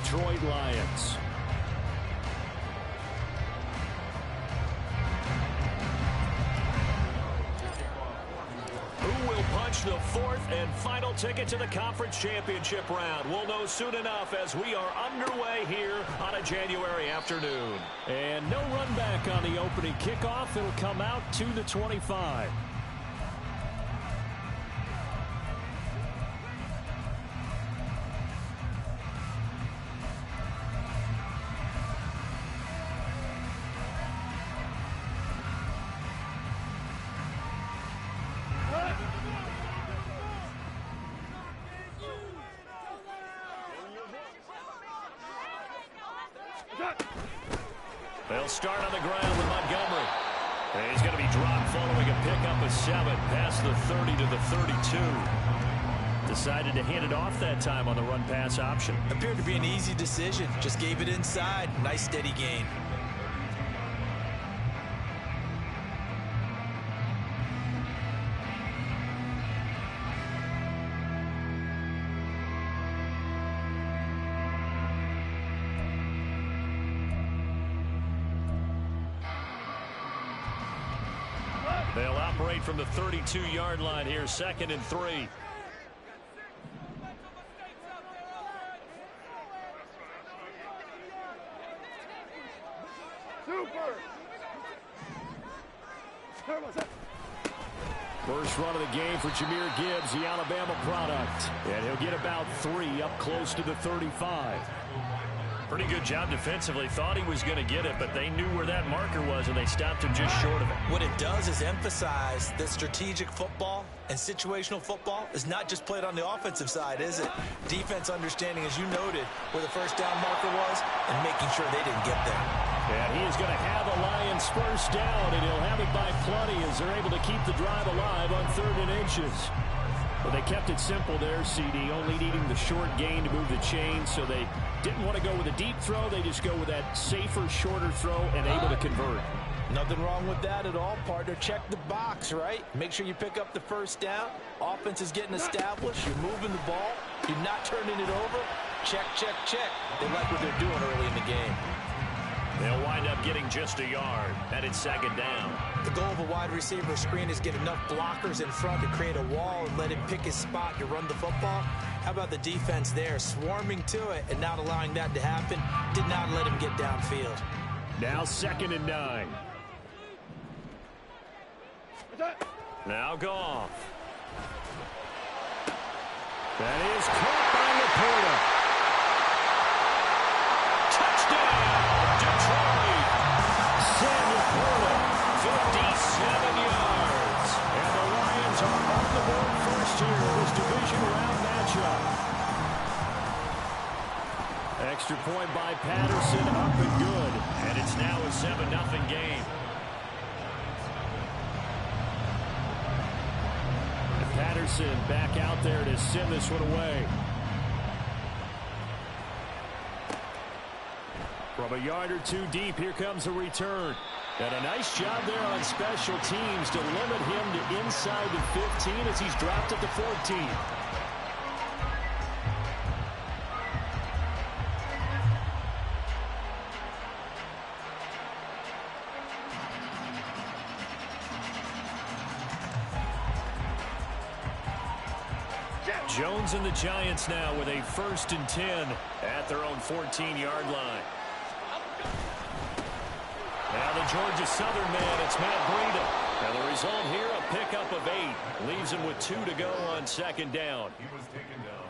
Detroit Lions. Who will punch the fourth and final ticket to the conference championship round? We'll know soon enough as we are underway here on a January afternoon. And no run back on the opening kickoff. It'll come out to the 25. They'll start on the ground with Montgomery. And he's going to be dropped following a pickup of 7 past the 30 to the 32. Decided to hand it off that time on the run-pass option. Appeared to be an easy decision. Just gave it inside. Nice steady gain. They'll operate from the 32-yard line here, 2nd and 3. First run of the game for Jahmyr Gibbs, the Alabama product. And he'll get about 3 up close to the 35. Pretty good job defensively. Thought he was going to get it, but they knew where that marker was, and they stopped him just short of it. What it does is emphasize that strategic football and situational football is not just played on the offensive side, is it? Defense understanding, as you noted, where the first down marker was and making sure they didn't get there. And he is going to have the Lions first down, and he'll have it by plenty as they're able to keep the drive alive on 3rd and inches. Well, they kept it simple there, CD, only needing the short gain to move the chain, so they didn't want to go with a deep throw. They just go with that safer, shorter throw and able to convert. Nothing wrong with that at all, partner. Check the box, right? Make sure you pick up the first down. Offense is getting established. You're moving the ball. You're not turning it over. Check, check, check. They like what they're doing early in the game. They'll wind up getting just a yard, and it's 2nd down. The goal of a wide receiver screen is get enough blockers in front to create a wall and let him pick his spot to run the football. How about the defense there, swarming to it and not allowing that to happen? Did not let him get downfield. Now 2nd and 9. Now Goff. That is caught by Laporta. Touchdown, Detroit. Sam Laporta, 57 yards. And the Lions are on the board first here in this division round matchup. Extra point by Patterson, up and good. And it's now a 7-0 game. Patterson back out there to send this one away. From a yard or 2 deep, here comes a return. And a nice job there on special teams to limit him to inside the 15 as he's dropped at the 14. Jones and the Giants now with a 1st and 10 at their own 14-yard line. Now the Georgia Southern man, it's Matt Breida. And the result here, a pickup of 8. Leaves him with 2 to go on 2nd down.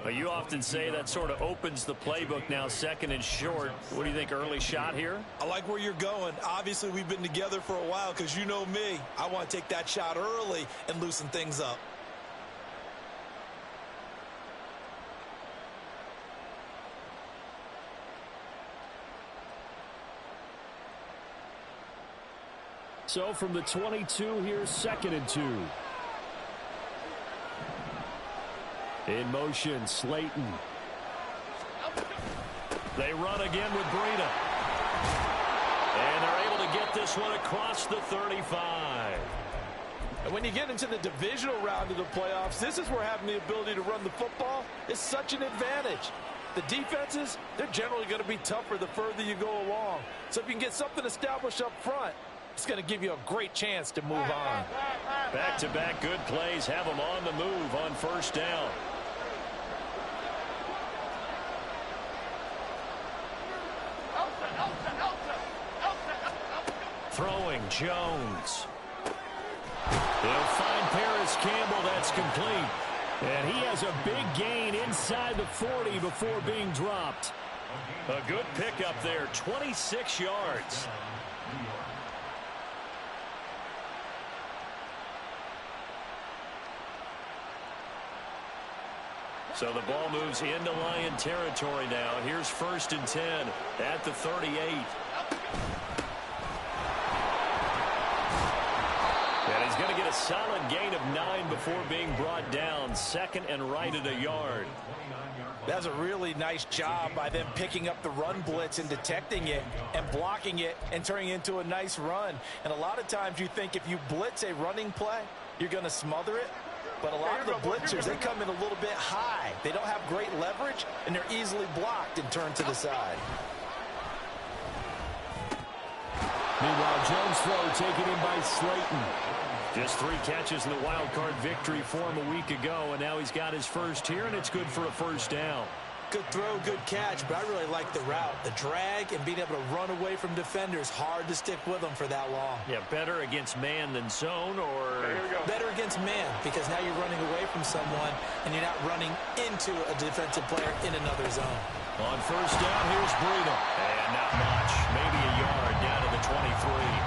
But you often say that sort of opens the playbook now, 2nd and short. What do you think, early shot here? I like where you're going. Obviously, we've been together for a while because you know me. I want to take that shot early and loosen things up. So from the 22, here's 2nd and 2. In motion, Slayton. They run again with Breida. And they're able to get this one across the 35. And when you get into the divisional round of the playoffs, this is where having the ability to run the football is such an advantage. The defenses, they're generally going to be tougher the further you go along. So if you can get something established up front, it's going to give you a great chance to move on. Back-to-back good plays have them on the move on first down. Throwing Jones. They'll find Paris Campbell. That's complete. And he has a big gain inside the 40 before being dropped. A good pickup there, 26 yards. So the ball moves into Lion territory now. Here's 1st and 10 at the 38. And he's going to get a solid gain of 9 before being brought down. 2nd and right at a yard. That's a really nice job by them picking up the run blitz and detecting it and blocking it and turning it into a nice run. And a lot of times you think if you blitz a running play, you're going to smother it. But a lot of the blitzers, they come in a little bit high. They don't have great leverage, and they're easily blocked and turned to the side. Meanwhile, Jones' throw taken in by Slayton. Just 3 catches in the wild card victory for him a week ago, and now he's got his first here, and it's good for a first down. Good throw, good catch, but I really like the route. The drag and being able to run away from defenders, hard to stick with them for that long. Yeah, better against man than zone, or? Better against man, because now you're running away from someone, and you're not running into a defensive player in another zone. On first down, here's Breida. And not much, maybe a yard down to the 23.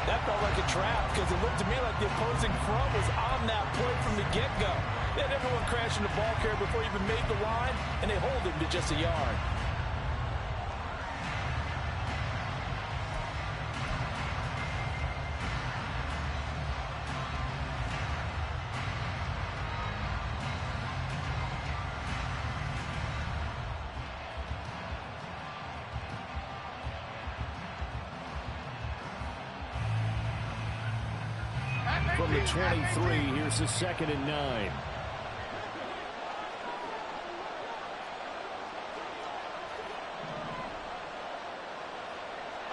That felt like a trap because it looked to me like the opposing front was on that play from the get-go. They had everyone crashing the ball carrier before he even made the line, and they hold him to just a yard. From the 23, here's the 2nd and 9.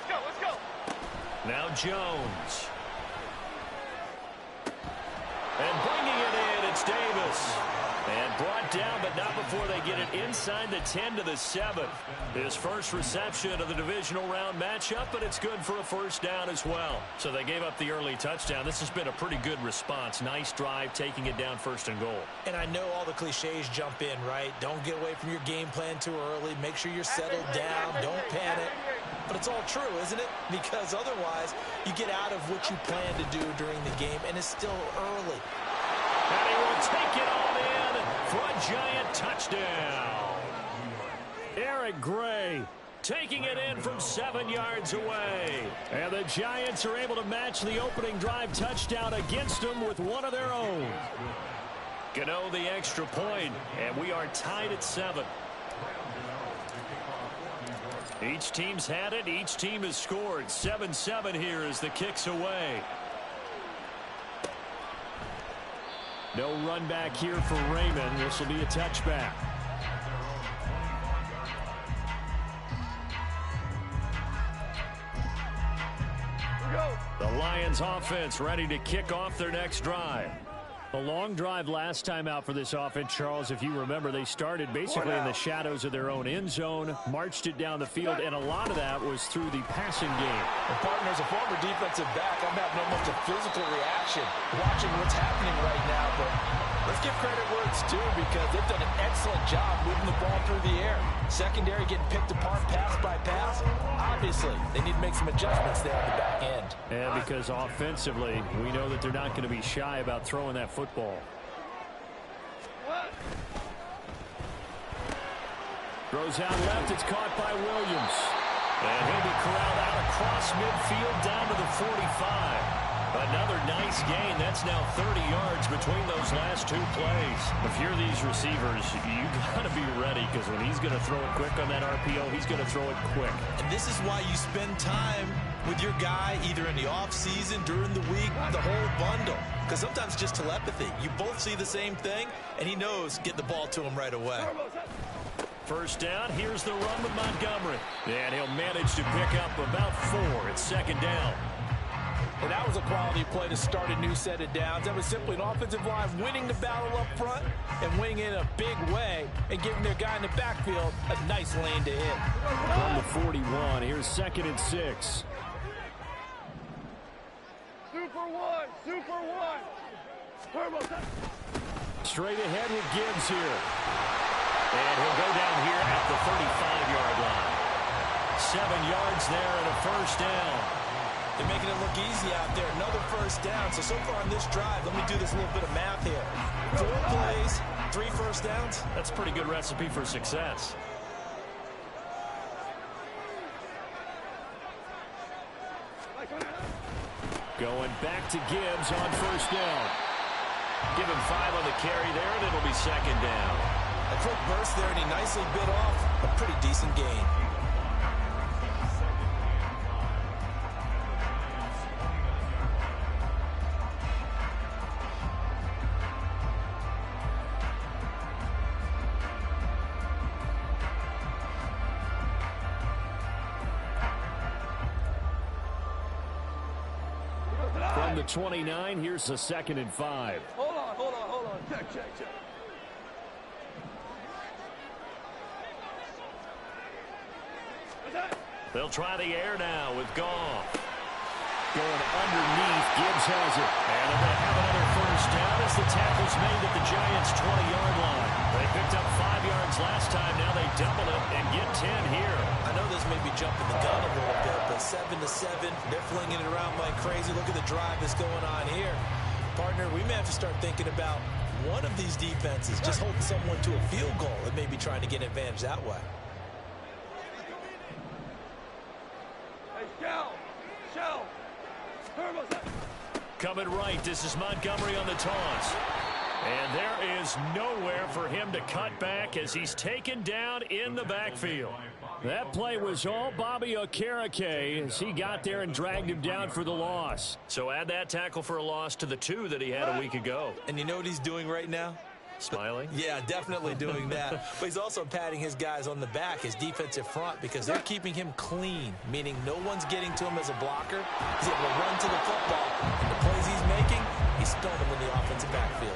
Let's go. Now Jones. And bringing it in, it's Davis. And brought down, but not before they get it inside the 10 to the 7. His first reception of the divisional round matchup, but it's good for a first down as well. So they gave up the early touchdown. This has been a pretty good response. Nice drive, taking it down 1st and goal. And I know all the cliches jump in, right? Don't get away from your game plan too early. Make sure you're settled down. Don't panic. But it's all true, isn't it? Because otherwise, you get out of what you plan to do during the game, and it's still early. And he will take it all in for a giant touchdown. Eric Gray taking it in from 7 yards away. And the Giants are able to match the opening drive touchdown against them with one of their own. Gano the extra point, and we are tied at 7. Each team's had it. Each team has scored. 7-7 here as the kick's away. No run back here for Raymond. This will be a touchback. The Lions offense ready to kick off their next drive. A long drive last time out for this offense, Charles. If you remember, they started basically in the shadows of their own end zone, marched it down the field, and a lot of that was through the passing game. Well, partner, as a former defensive back, I'm having almost a physical reaction watching what's happening right now. But let's give credit where it's due because they've done an excellent job moving the ball through the air. Secondary getting picked apart pass by pass. Obviously, they need to make some adjustments there on the back end. And because offensively, we know that they're not going to be shy about throwing that football. Throws out left. It's caught by Williams. And he'll be corralled out across midfield down to the 45. Another nice gain. That's now 30 yards between those last 2 plays. If you're these receivers, you got to be ready because when he's going to throw it quick on that RPO, he's going to throw it quick. And this is why you spend time with your guy either in the offseason, during the week, the whole bundle. Because sometimes it's just telepathy. You both see the same thing, and he knows get the ball to him right away. first down. Here's the run with Montgomery. And he'll manage to pick up about 4. It's second down. And that was a quality play to start a new set of downs. That was simply an offensive line winning the battle up front and winning it in a big way and giving their guy in the backfield a nice lane to hit. From the 41, here's 2nd and 6. Super one, super one. Straight ahead with Gibbs here. And he'll go down here at the 35-yard line. 7 yards there and a first down. They're making it look easy out there. Another first down. So far on this drive, let me do this little bit of math here. 4 plays, 3 first downs. That's a pretty good recipe for success. Going back to Gibbs on first down. Give him 5 on the carry there, and it'll be second down. A quick burst there, and he nicely bit off a pretty decent gain. From the 29, here's the 2nd and 5. Hold on. Check. They'll try the air now with Goff. Going underneath, Gibbs has it. And they're going to have another first down as the tackle's made at the Giants' 20-yard line. They picked up 5 yards last time. Now they double it and get 10 here. I know this may be jumping the gun a little bit, but 7-7, they're flinging it around like crazy. Look at the drive that's going on here. Partner, we may have to start thinking about one of these defenses just holding someone to a field goal and maybe trying to get an advantage that way. Shell. Coming right, this is Montgomery on the toss. And there is nowhere for him to cut back as he's taken down in the backfield. That play was all Bobby Okereke as he got there and dragged him down for the loss. So add that tackle for a loss to the 2 that he had a week ago. And you know what he's doing right now? Smiling? Yeah, definitely doing that. But he's also patting his guys on the back, his defensive front, because they're keeping him clean, meaning no one's getting to him as a blocker. He's able to run to the football. And the plays he's making, he's throwing them in the offensive backfield.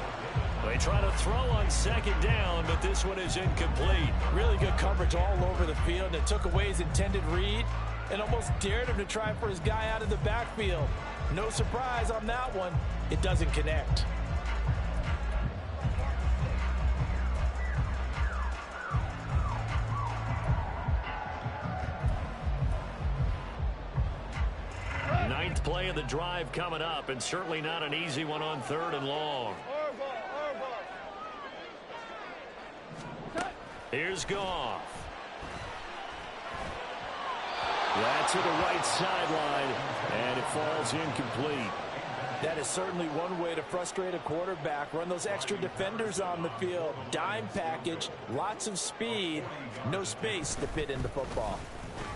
They try to throw on second down, but this one is incomplete. Really good coverage all over the field. It took away his intended read and almost dared him to try for his guy out of the backfield. No surprise on that one. It doesn't connect. Ninth play of the drive coming up, and certainly not an easy one on 3rd and long. Here's Goff. That's to the right sideline, and it falls incomplete. That is certainly one way to frustrate a quarterback. Run those extra defenders on the field. Dime package, lots of speed, no space to fit in the football.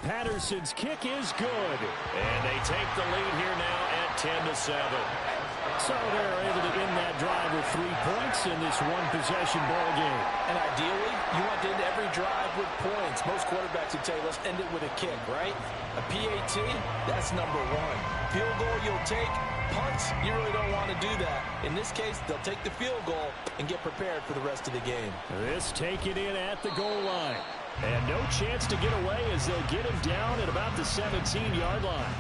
Patterson's kick is good, and they take the lead here now at 10-7. So they're able to end that drive with 3 points in this one-possession ball game. And ideally, you want to end every drive with points. Most quarterbacks would tell you, let's end it with a kick, right? A PAT, that's number 1. Field goal you'll take. Punts, you really don't want to do that. In this case, they'll take the field goal and get prepared for the rest of the game. This taken in at the goal line. And no chance to get away as they'll get him down at about the 17-yard line.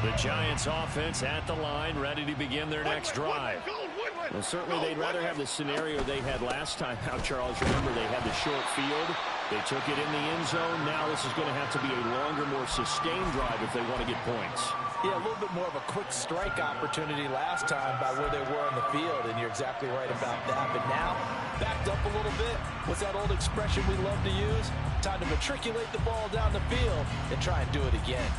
The Giants offense at the line, ready to begin their next drive. Well, certainly they'd rather have the scenario they had last time out, Charles. Remember, they had the short field. They took it in the end zone. Now this is going to have to be a longer, more sustained drive if they want to get points. Yeah, a little bit more of a quick strike opportunity last time by where they were on the field, and you're exactly right about that. But now, backed up a little bit. What's that old expression we love to use? Time to matriculate the ball down the field and try and do it again.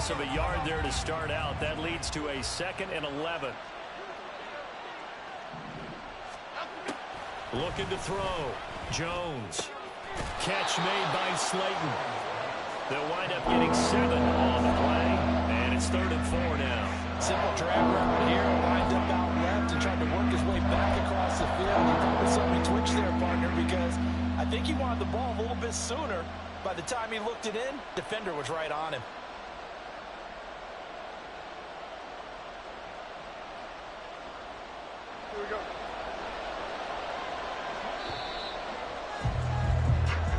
loss of a yard there to start out. That leads to a 2nd and 11. Looking to throw. Jones. Catch made by Slayton. They'll wind up getting 7 on the play. And it's 3rd and 4 now. Simple drag route here. Lined up out left and tried to work his way back across the field. He probably saw me twitch there, partner, because I think he wanted the ball a little bit sooner. By the time he looked it in, defender was right on him. Here we go.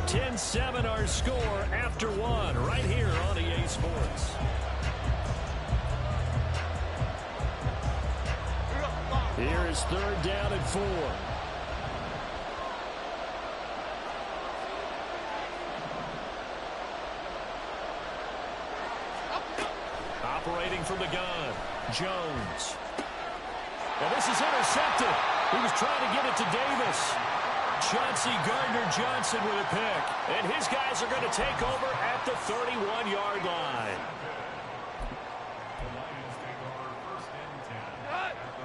10-7 our score after 1 right here on EA Sports. Here is 3rd down and 4. Operating from the gun, Jones. And this is intercepted. He was trying to get it to Davis. Chauncey Gardner-Johnson with a pick. And his guys are going to take over at the 31-yard line.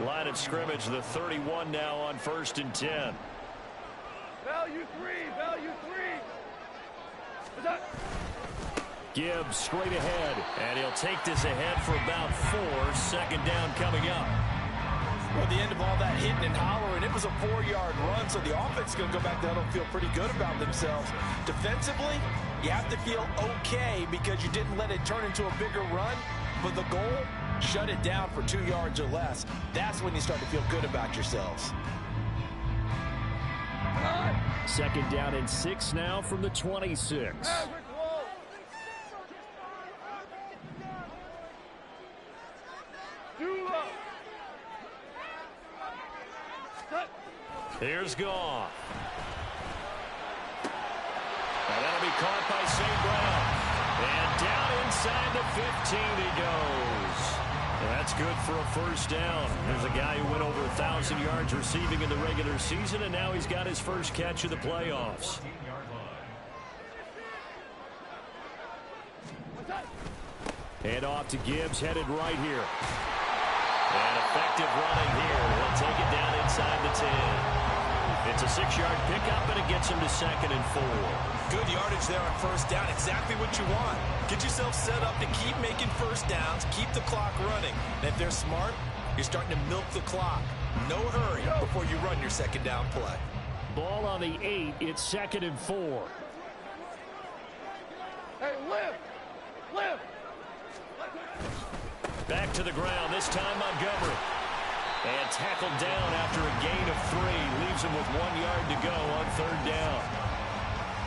Line of scrimmage, the 31 now on 1st and 10. Value 3, value 3. Gibbs straight ahead, and he'll take this ahead for about 4. 2nd down coming up. Well, at the end of all that hitting and hollering, it was a 4-yard run, so the offense is going to go back to huddle and feel pretty good about themselves. Defensively, you have to feel okay because you didn't let it turn into a bigger run, but the goal, shut it down for 2 yards or less. That's when you start to feel good about yourselves. 2nd down and 6 now from the 26. Here's Goff. And that'll be caught by St. Brown. And down inside the 15 he goes. That's good for a 1st down. There's a guy who went over 1,000 yards receiving in the regular season, and now he's got his first catch of the playoffs. Hand off to Gibbs, headed right here. And effective running here. He'll take it down inside the 10. It's a 6-yard pickup, and it gets him to 2nd and 4. Good yardage there on 1st down. Exactly what you want. Get yourself set up to keep making 1st downs, keep the clock running. And if they're smart, you're starting to milk the clock. No hurry before you run your 2nd down play. Ball on the 8. It's 2nd and 4. Hey, lift! Lift! Back to the ground, this time Montgomery. And tackled down after a gain of 3. Leaves him with 1 yard to go on 3rd down.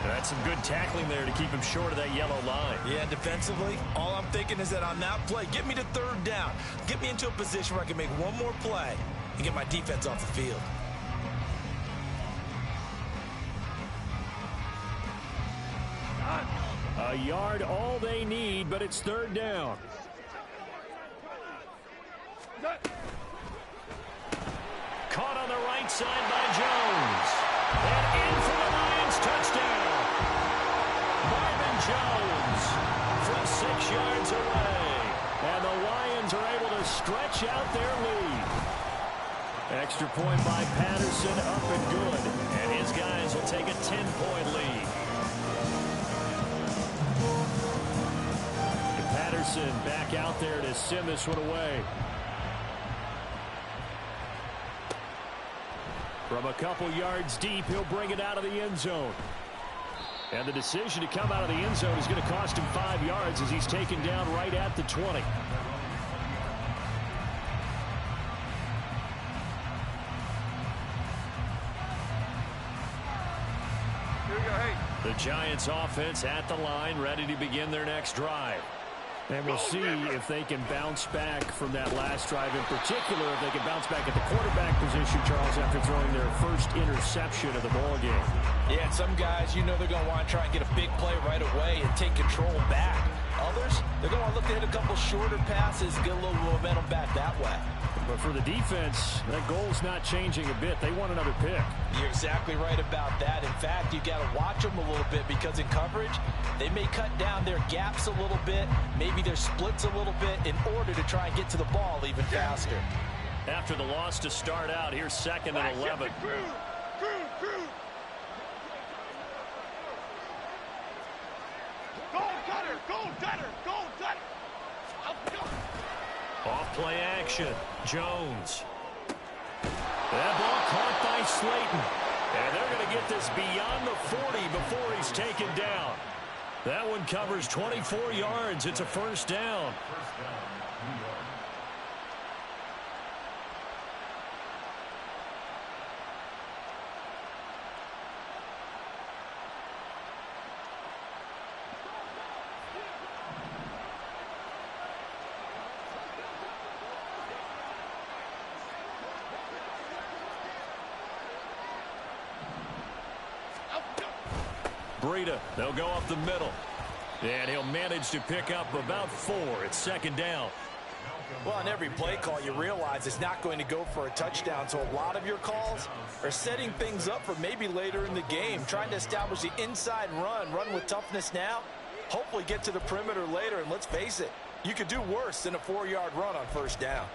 That's some good tackling there to keep him short of that yellow line. Yeah, defensively, all I'm thinking is that on that play, get me to 3rd down. Get me into a position where I can make one more play and get my defense off the field. A yard all they need, but it's 3rd down. Caught on the right side by Jones. And in for the Lions touchdown. Marvin Jones from 6 yards away. And the Lions are able to stretch out their lead. Extra point by Patterson, up and good. And his guys will take a 10-point lead. And Patterson back out there to send this one away. From a couple yards deep, he'll bring it out of the end zone. And the decision to come out of the end zone is going to cost him 5 yards as he's taken down right at the 20. Here we go, hey. The Giants offense at the line, ready to begin their next drive. And we'll see if they can bounce back from that last drive, in particular if they can bounce back at the quarterback position, Charles, after throwing their first interception of the ball game. Yeah, and some guys, you know they're going to want to try and get a big play right away and take control back. Others, they're going to look to hit a couple shorter passes, get a little momentum back that way. But for the defense, that goal's not changing a bit. They want another pick. You're exactly right about that. In fact, you got to watch them a little bit because in coverage, they may cut down their gaps a little bit, maybe their splits a little bit in order to try and get to the ball even faster. After the loss to start out, here's 2nd and 11. Off play action. Jones. That ball caught by Slayton. And they're going to get this beyond the 40 before he's taken down. That one covers 24 yards. It's a first down. Breida, they'll go up the middle. And he'll manage to pick up about 4. It's 2nd down. Well, on every play call, you realize it's not going to go for a touchdown. So a lot of your calls are setting things up for maybe later in the game, trying to establish the inside run with toughness now, hopefully get to the perimeter later. And let's face it, you could do worse than a 4-yard run on first down.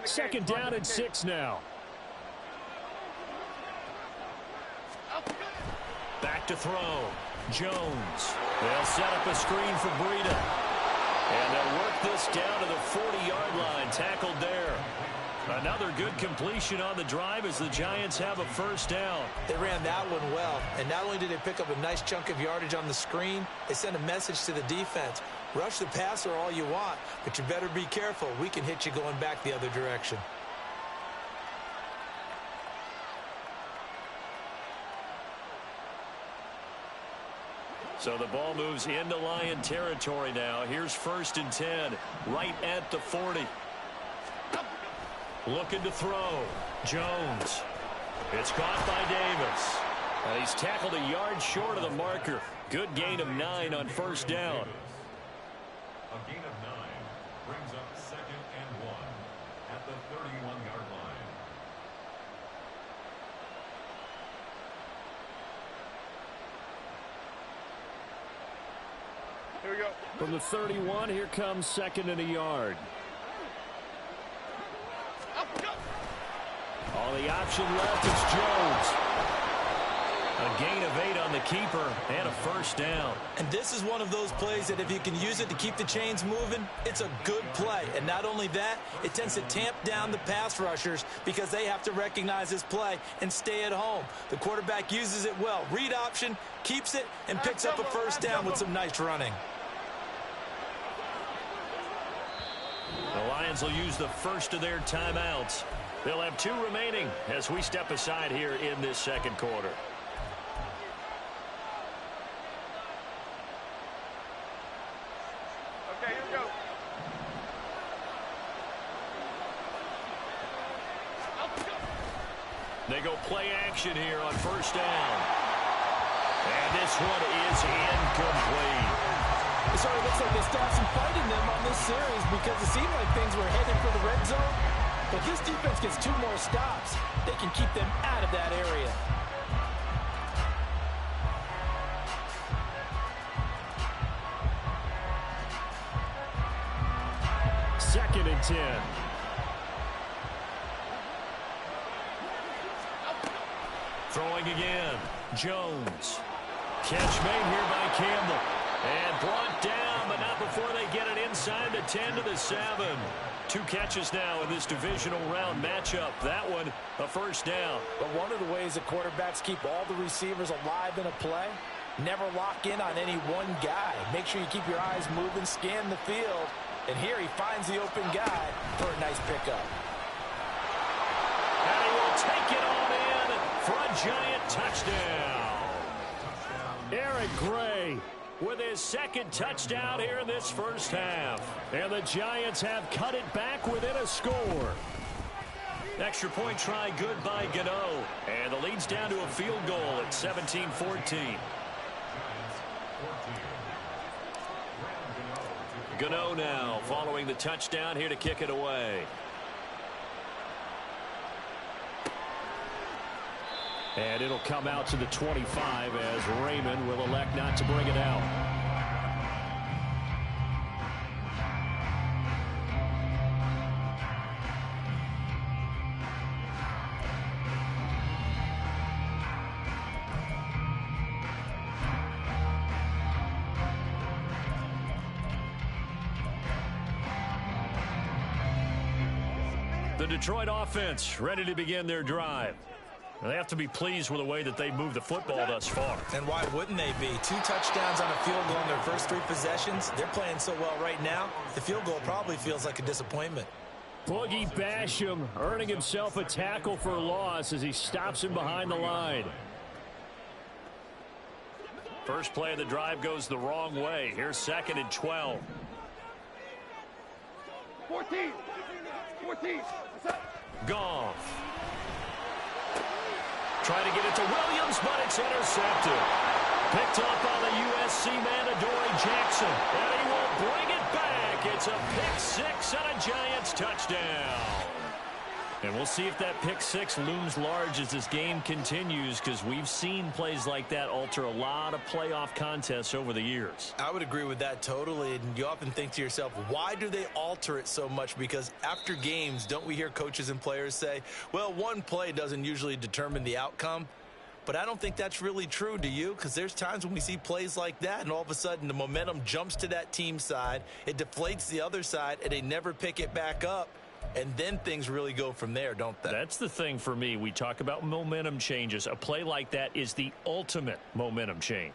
Second down and 6 now. Back to throw. Jones. They'll set up a screen for Breida. And they'll work this down to the 40-yard line. Tackled there. Another good completion on the drive as the Giants have a first down. They ran that one well. And not only did they pick up a nice chunk of yardage on the screen, they sent a message to the defense. Rush the passer all you want, but you better be careful. We can hit you going back the other direction. So the ball moves into Lion territory now. Here's 1st and 10, right at the 40. Looking to throw. Jones. It's caught by Davis. And he's tackled a yard short of the marker. Good gain of 9 on first down. A gain of 9 brings up 2nd and 1 at the 31-yard line. Here we go. From the 31, here comes 2nd and a yard. All the option left is Jones. A gain of 8 on the keeper and a first down. And this is one of those plays that if you can use it to keep the chains moving, it's a good play. And not only that, it tends to tamp down the pass rushers because they have to recognize this play and stay at home. The quarterback uses it well. Read option, keeps it, and picks up a first down with some nice running. The Lions will use the first of their timeouts. They'll have 2 remaining as we step aside here in this second quarter. Okay, here we go. They go play action here on first down. And this one is incomplete. It sort of looks like they stopped some fight in them on this series because it seemed like things were headed for the red zone. But this defense gets 2 more stops. They can keep them out of that area. Second and 10. Throwing again. Jones. Catch made here by Campbell. And brought down, but not before they get it inside the 10 to the 7. 2 catches now in this divisional round matchup. That one, a first down. But one of the ways that quarterbacks keep all the receivers alive in a play, never lock in on any one guy. Make sure you keep your eyes moving, scan the field. And here he finds the open guy for a nice pickup. And he will take it on in for a Giant touchdown. Eric Gray with his second touchdown here in this first half. And the Giants have cut it back within a score. Extra point try good by Gano. And the lead's down to a field goal at 17-14. Gano now following the touchdown here to kick it away. And it'll come out to the 25 as Raymond will elect not to bring it out. The Detroit offense ready to begin their drive. They have to be pleased with the way that they moved the football thus far. And why wouldn't they be? 2 touchdowns on a field goal in their first 3 possessions. They're playing so well right now, the field goal probably feels like a disappointment. Boogie Basham earning himself a tackle for a loss as he stops him behind the line. First play of the drive goes the wrong way. Here's 2nd and 12. 14. Goff. Trying to get it to Williams, but it's intercepted. Picked up on the USC man, Adoree Jackson. And he will bring it back. It's a pick 6 and a Giants touchdown. And we'll see if that pick 6 looms large as this game continues, because we've seen plays like that alter a lot of playoff contests over the years. I would agree with that totally. And you often think to yourself, why do they alter it so much? Because after games, don't we hear coaches and players say, well, one play doesn't usually determine the outcome. But I don't think that's really true, do you? Because there's times when we see plays like that, and all of a sudden the momentum jumps to that team side. It deflates the other side, and they never pick it back up. And then things really go from there, don't they? That's the thing for me. We talk about momentum changes. A play like that is the ultimate momentum change.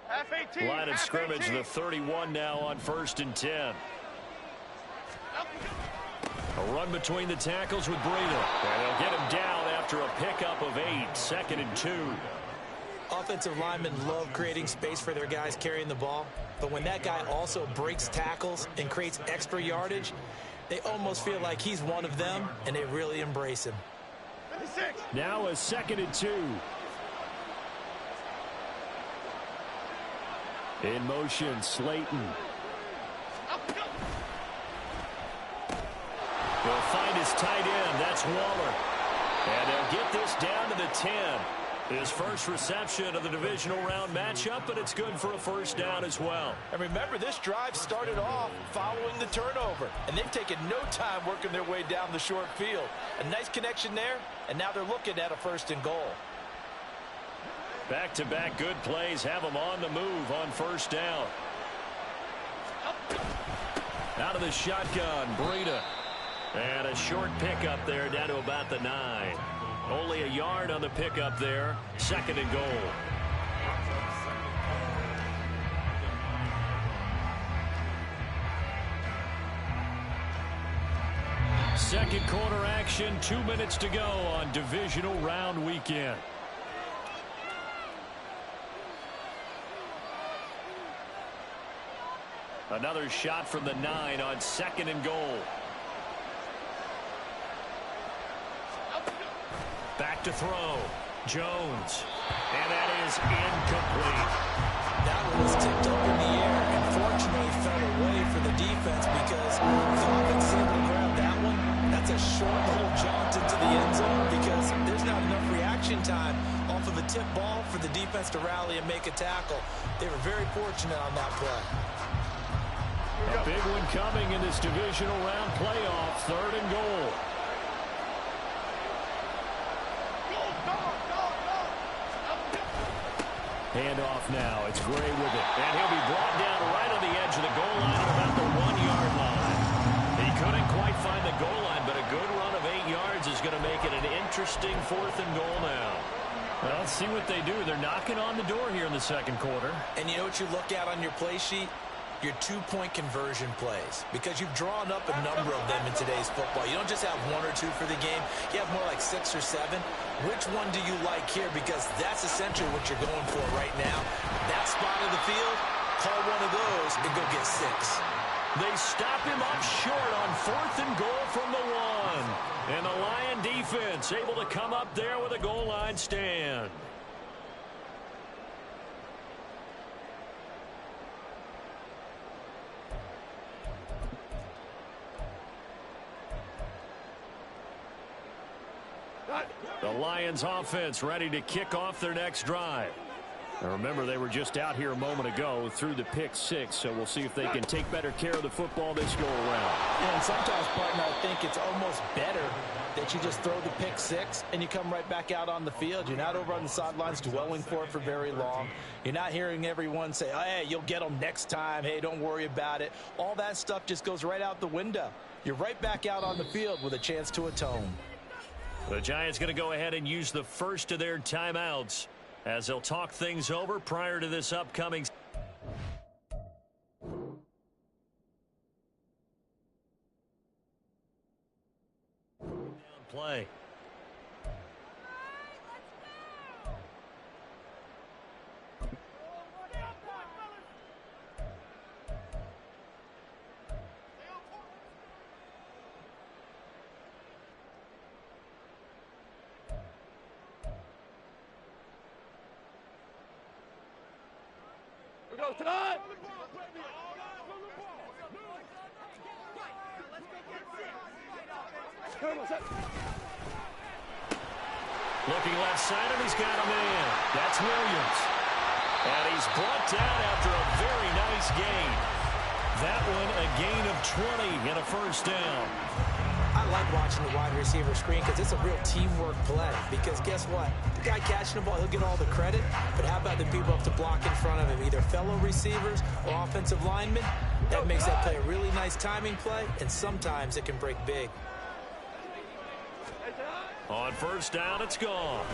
Half 18. Line of scrimmage, the 31 now on 1st and 10. A run between the tackles with Breida. And they'll get him down after a pickup of 8. 2nd and 2. Offensive linemen love creating space for their guys carrying the ball, but when that guy also breaks tackles and creates extra yardage, they almost feel like he's one of them, and they really embrace him. 56. Now a 2nd and 2. In motion, Slayton. He'll find his tight end. That's Waller. And they'll get this down to the 10. His first reception of the divisional round matchup, but it's good for a first down as well. And remember, this drive started off following the turnover, and they've taken no time working their way down the short field. A nice connection there, and now they're looking at a 1st and goal. Back-to-back good plays have them on the move on 1st down. Out of the shotgun, Breida. And a short pickup there down to about the 9. Only a yard on the pickup there. 2nd and goal. Second quarter action. 2 minutes to go on divisional round weekend. Another shot from the 9 on 2nd and goal. Back to throw. Jones. And that is incomplete. That one was tipped up in the air and fortunately fell away for the defense, because if the offense is able to grab that one, that's a short little jaunt into the end zone, because there's not enough reaction time off of a tip ball for the defense to rally and make a tackle. They were very fortunate on that play. A big one coming in this divisional round playoff. 3rd and goal. Handoff now. It's Gray with it. And he'll be brought down right on the edge of the goal line at about the 1-yard line. He couldn't quite find the goal line, but a good run of 8 yards is going to make it an interesting 4th and goal now. Well, let's see what they do. They're knocking on the door here in the second quarter. And you know what you look at on your play sheet? your two-point conversion plays, because you've drawn up a number of them in today's football. You don't just have one or two for the game. You have more like 6 or 7. Which one do you like here? Because that's essentially what you're going for right now. That spot of the field, call one of those and go get 6. They stop him up short on 4th and goal from the 1. And the Lion defense able to come up there with a goal line stand. The Lions offense ready to kick off their next drive. Now remember, they were just out here a moment ago through the pick 6, so we'll see if they can take better care of the football this go around. Yeah, and sometimes, partner, I think it's almost better that you just throw the pick 6 and you come right back out on the field. You're not over on the sidelines dwelling for it for very long. You're not hearing everyone say, oh, hey, you'll get them next time. Hey, don't worry about it. All that stuff just goes right out the window. You're right back out on the field with a chance to atone. The Giants going to go ahead and use the first of their timeouts as they'll talk things over prior to this upcoming play. Go, time! Looking left side, and he's got a man. That's Williams. And he's brought down after a very nice gain. That one a gain of 20 and a first down. I like watching the wide receiver screen because it's a real teamwork play. Because guess what? The guy catching the ball, he'll get all the credit. But how about the people up to block in front of him, either fellow receivers or offensive linemen? That makes that play a really nice timing play, and sometimes it can break big. On first down, it's gone.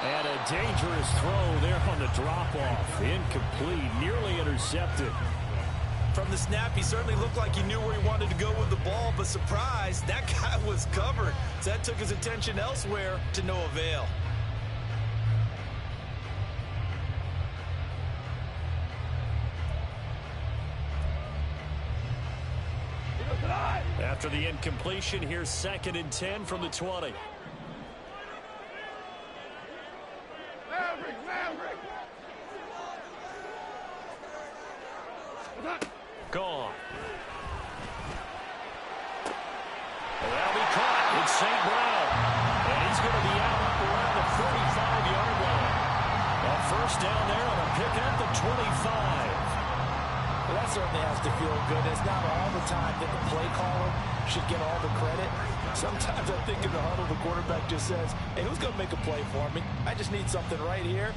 And a dangerous throw there on the drop-off. Incomplete, nearly intercepted. From the snap, he certainly looked like he knew where he wanted to go with the ball, but surprise, that guy was covered. So that took his attention elsewhere to no avail. After the incompletion, here's 2nd and 10 from the 20. Gone. Well, that'll be caught. It's St. Brown. And he's going to be out around the 45-yard line. A first down there on a pickup of 25. Well, that certainly has to feel good. It's not all the time that the play caller should get all the credit. Sometimes I think in the huddle, the quarterback just says, hey, who's going to make a play for me? I just need something right here.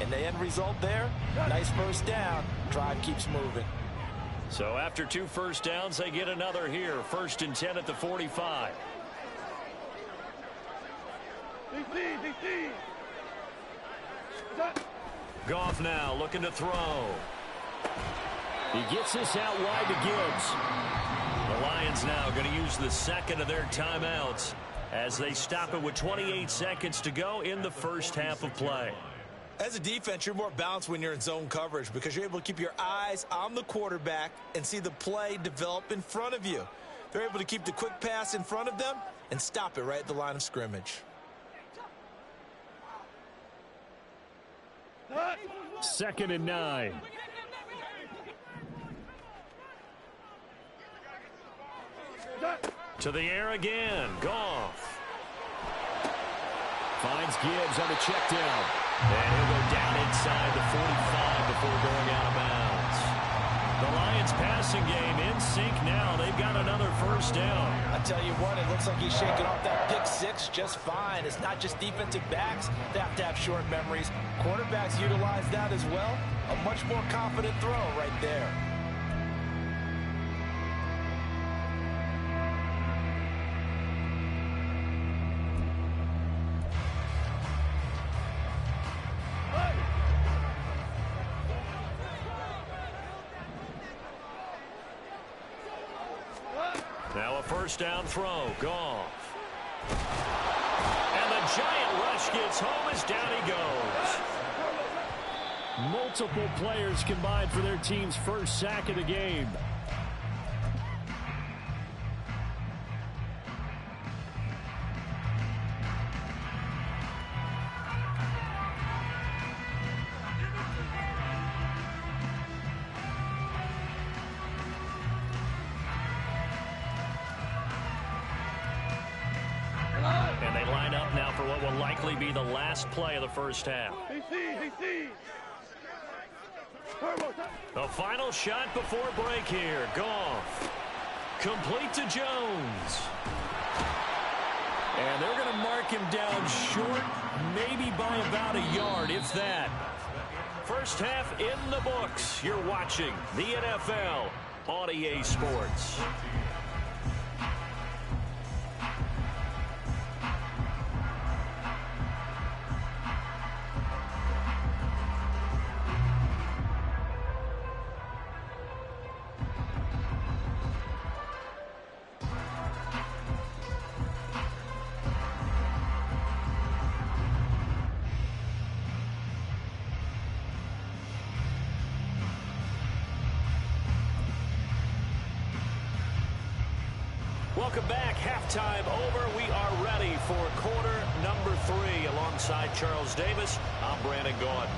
And the end result there, nice first down. Drive keeps moving. So after 2 first downs, they get another here. 1st and 10 at the 45. Goff now looking to throw. He gets this out wide to Gibbs. The Lions now going to use the 2nd of their timeouts as they stop it with 28 seconds to go in the first half of play. As a defense, you're more balanced when you're in zone coverage because you're able to keep your eyes on the quarterback and see the play develop in front of you. They're able to keep the quick pass in front of them and stop it right at the line of scrimmage. 2nd and 9. To the air again. Goff. Finds Gibbs on the check down. And he'll go down inside the 45 before going out of bounds. The Lions passing game in sync now. They've got another first down. I tell you what, it looks like he's shaking off that pick 6 just fine. It's not just defensive backs that have to have short memories. Quarterbacks utilize that as well. A much more confident throw right there. first down throw. Goff. And the giant rush gets home as down he goes. Multiple players combined for their team's first sack of the game. And they line up now for what will likely be the last play of the first half. The final shot before break here. Goff. Complete to Jones. And they're going to mark him down short, maybe by about a yard, if that. First half in the books. You're watching the NFL on EA Sports. Welcome back. Halftime over. We are ready for quarter number 3. Alongside Charles Davis, I'm Brandon Gaudin.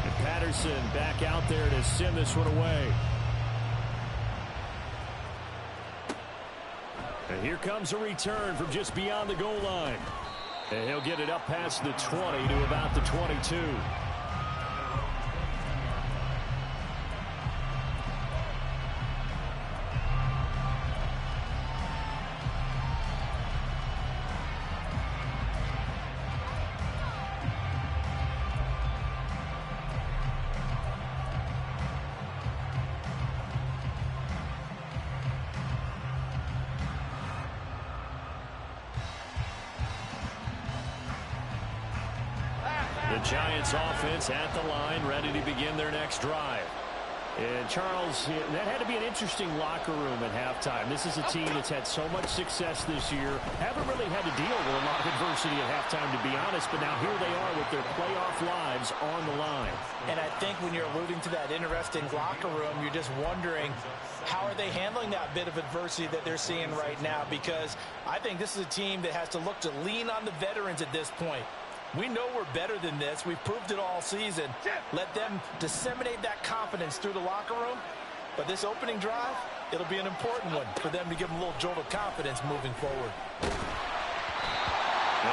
And Patterson back out there to send this one away. And here comes a return from just beyond the goal line. And he'll get it up past the 20 to about the 22. The Giants offense at the line, ready to begin their next drive. And Charles, that had to be an interesting locker room at halftime. This is a team that's had so much success this year. Haven't really had to deal with a lot of adversity at halftime, to be honest. But now here they are with their playoff lives on the line. And I think when you're alluding to that interesting locker room, you're just wondering, how are they handling that bit of adversity that they're seeing right now? Because I think this is a team that has to look to lean on the veterans at this point. We know we're better than this. We've proved it all season. Let them disseminate that confidence through the locker room. But this opening drive, it'll be an important one for them to give them a little jolt of confidence moving forward. A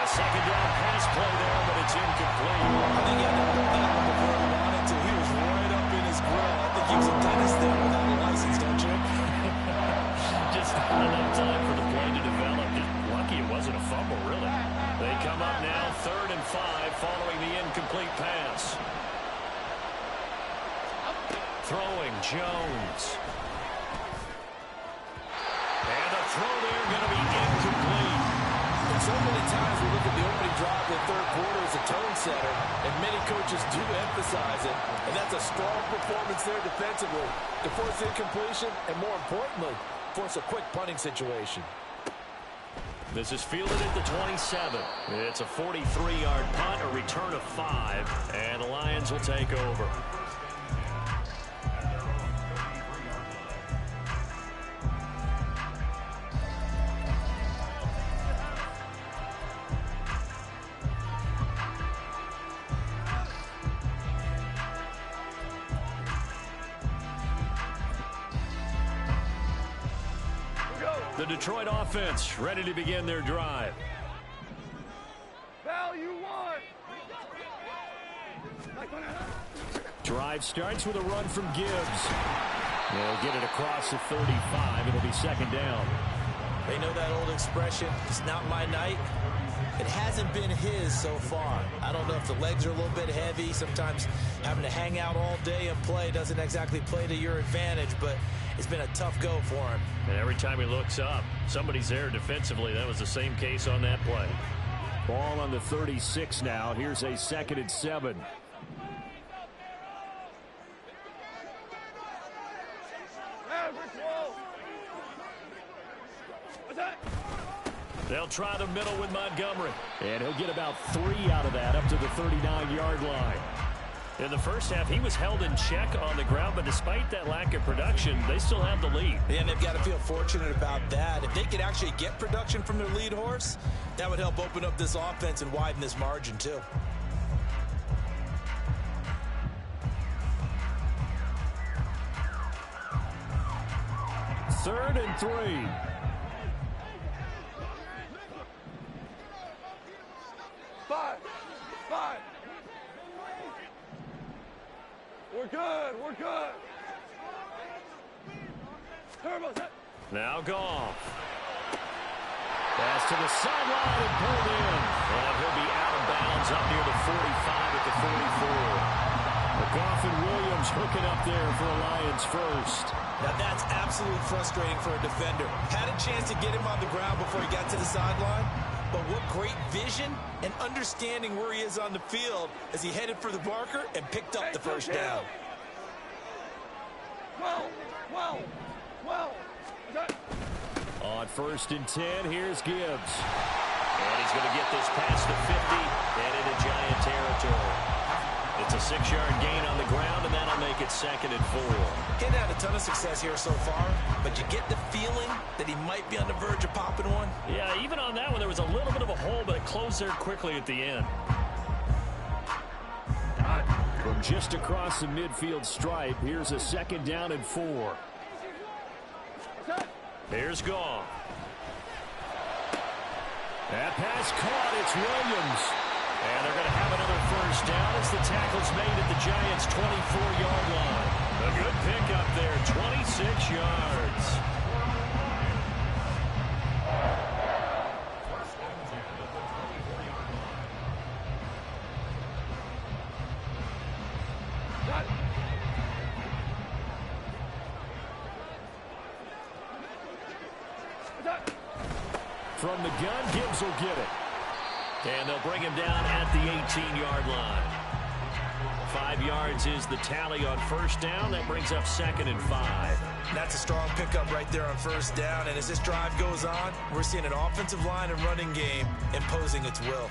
second down pass play there, but it's incomplete. I think he had to hold that one before he wanted to. He was right up in his grill. I think he was a dentist there without a license, don't you? Just not enough time for the play to develop. Lucky it wasn't a fumble, really. They come up now, 3rd and 5, following the incomplete pass. Throwing Jones. And a throw there going to be incomplete. And so many times we look at the opening drive of the third quarter as a tone setter, and many coaches do emphasize it. And that's a strong performance there defensively to force incompletion and, more importantly, force a quick punting situation. This is fielded at the 27. It's a 43-yard punt, a return of 5, and the Lions will take over. The Detroit offense ready to begin their drive. Value one. Drive starts with a run from Gibbs. They'll get it across the 35. It'll be second down. They know that old expression, it's not my night. It hasn't been his so far. I don't know if the legs are a little bit heavy. Sometimes having to hang out all day and play doesn't exactly play to your advantage, but it's been a tough go for him. And every time he looks up, somebody's there defensively. That was the same case on that play. Ball on the 36 now. Here's a 2nd and 7. What's that? They'll try the middle with Montgomery. And he'll get about 3 out of that up to the 39-yard line. In the first half, he was held in check on the ground, but despite that lack of production, they still have the lead. Yeah, and they've got to feel fortunate about that. If they could actually get production from their lead horse, that would help open up this offense and widen this margin too. Third and 3. Five. We're good. Turbo set. Now Goff. Pass to the sideline and pulled in. And he'll be out of bounds up near the 45 at the 44. Goff and Williams hooking up there for a Lions first. Now that's absolutely frustrating for a defender. Had a chance to get him on the ground before he got to the sideline, but what great vision and understanding where he is on the field as he headed for the marker and picked up the first down. 12. On first and 10, here's Gibbs. And he's going to get this past the 50 and into Giant territory. It's a 6-yard gain on the ground, and that'll make it 2nd and 4. He hadn't had a ton of success here so far, but you get the feeling that he might be on the verge of popping one. Yeah, even on that one, there was a little bit of a hole, but it closed there quickly at the end. From just across the midfield stripe, here's a 2nd down and 4. Here's Goff. That pass caught. It's Williams. And they're going to have another first down as the tackle's made at the Giants' 24-yard line. A good pickup there, 26 yards. From the gun, Gibbs will get it. And they'll bring him down at the 18-yard line. 5 yards is the tally on first down. That brings up 2nd and 5. That's a strong pickup right there on first down. And as this drive goes on, we're seeing an offensive line and running game imposing its will.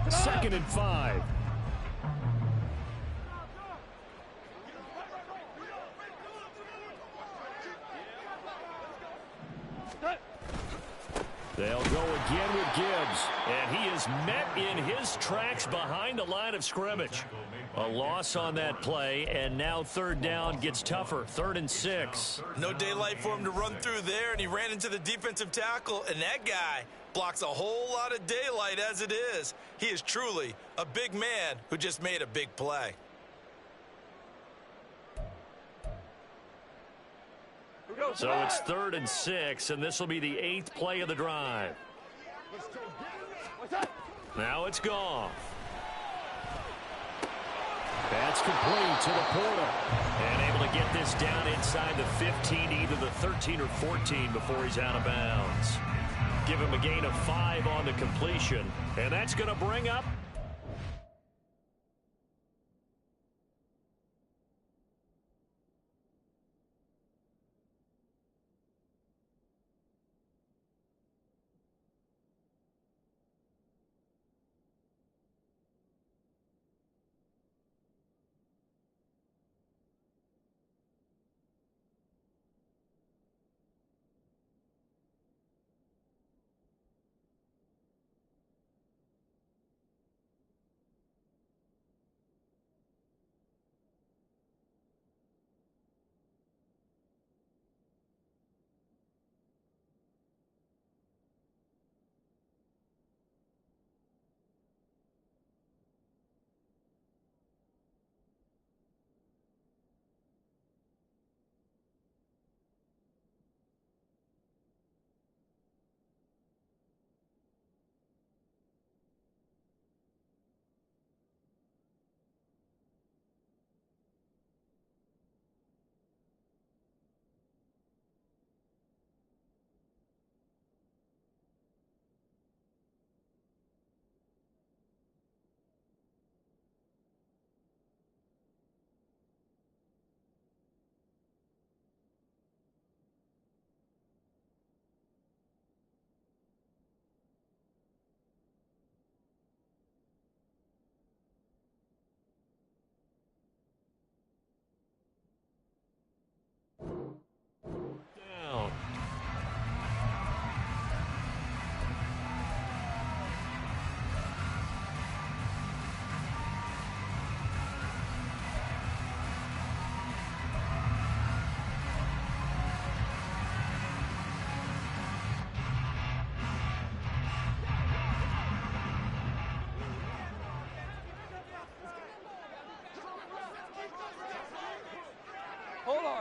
Second and 5. They'll go again with Gibbs, and he is met in his tracks behind the line of scrimmage. A loss on that play, and now 3rd down gets tougher. 3rd and 6. No daylight for him to run through there, and he ran into the defensive tackle, and that guy blocks a whole lot of daylight as it is. He is truly a big man who just made a big play. So it's 3rd and 6, and this will be the 8th play of the drive. Now it's Goff. That's complete to the Porter. And able to get this down inside the 15, either the 13 or 14 before he's out of bounds. Give him a gain of 5 on the completion. And that's going to bring up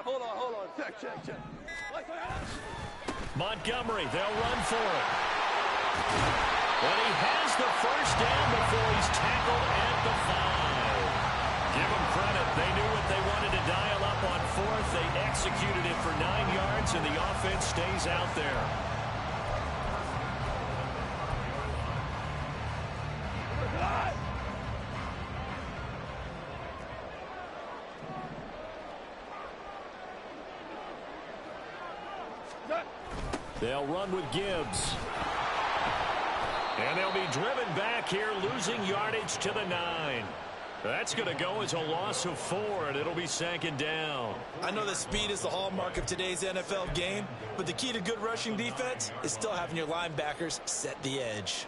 hold on. Check. Montgomery, they'll run for it. And he has the first down before he's tackled at the 5. Give them credit. They knew what they wanted to dial up on fourth. They executed it for 9 yards, and the offense stays out there. They'll run with Gibbs. And they'll be driven back here, losing yardage to the 9. That's going to go as a loss of 4, and it'll be second down. I know that speed is the hallmark of today's NFL game, but the key to good rushing defense is still having your linebackers set the edge.